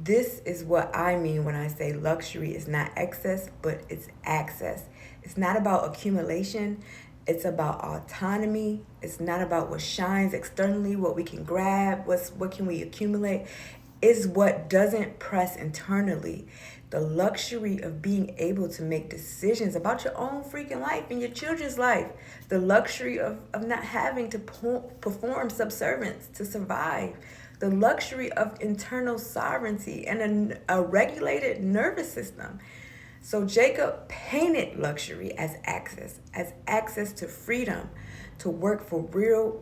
This is what I mean when I say luxury is not excess, but it's access. It's not about accumulation. It's about autonomy. It's not about what shines externally, what we can grab, what can we accumulate. It's what doesn't press internally. The luxury of being able to make decisions about your own freaking life and your children's life. The luxury of not having to perform subservience to survive. The luxury of internal sovereignty and a regulated nervous system. So Jacob painted luxury as access to freedom, to work for real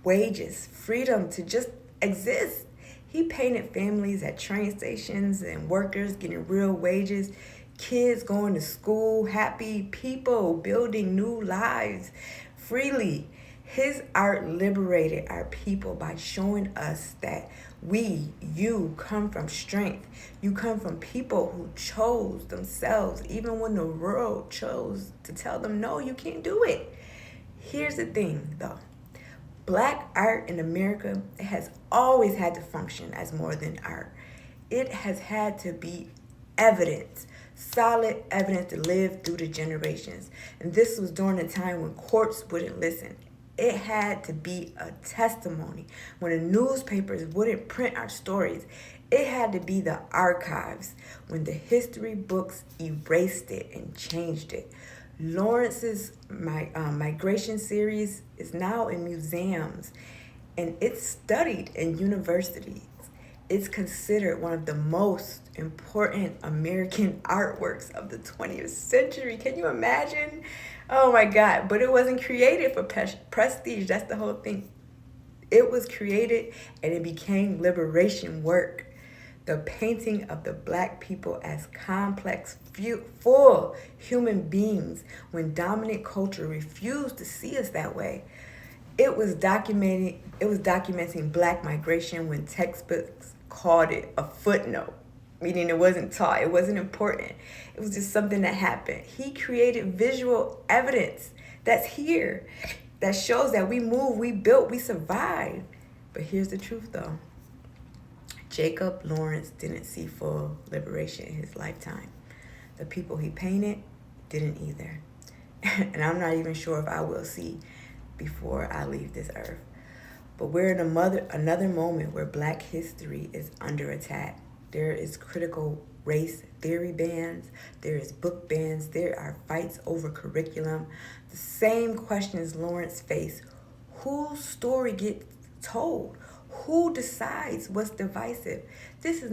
wages, freedom to just exist. He painted families at train stations and workers getting real wages, kids going to school, happy people building new lives freely. His art liberated our people by showing us that you come from strength. You come from people who chose themselves, even when the world chose to tell them, no, you can't do it. Here's the thing, though. Black art in America has always had to function as more than art. It has had to be evidence, solid evidence to live through the generations. And this was during a time when courts wouldn't listen. It had to be a testimony. When the newspapers wouldn't print our stories, it had to be the archives. When the history books erased it and changed it. Lawrence's migration series is now in museums, and it's studied in universities. It's considered one of the most important American artworks of the 20th century. Can you imagine? Oh my God. But it wasn't created for prestige. That's the whole thing. It was created and it became liberation work. The painting of the Black people as complex, full human beings when dominant culture refused to see us that way. It was documenting Black migration when textbooks called it a footnote, meaning it wasn't taught, it wasn't important. It was just something that happened. He created visual evidence that's here, that shows that we moved, we built, we survived. But here's the truth, though. Jacob Lawrence didn't see full liberation in his lifetime. The people he painted didn't either. And I'm not even sure if I will see before I leave this earth. But we're in another moment where Black history is under attack. There is critical race theory bans, there is book bans, there are fights over curriculum. The same questions Lawrence faced. Whose story gets told? Who decides what's divisive? This is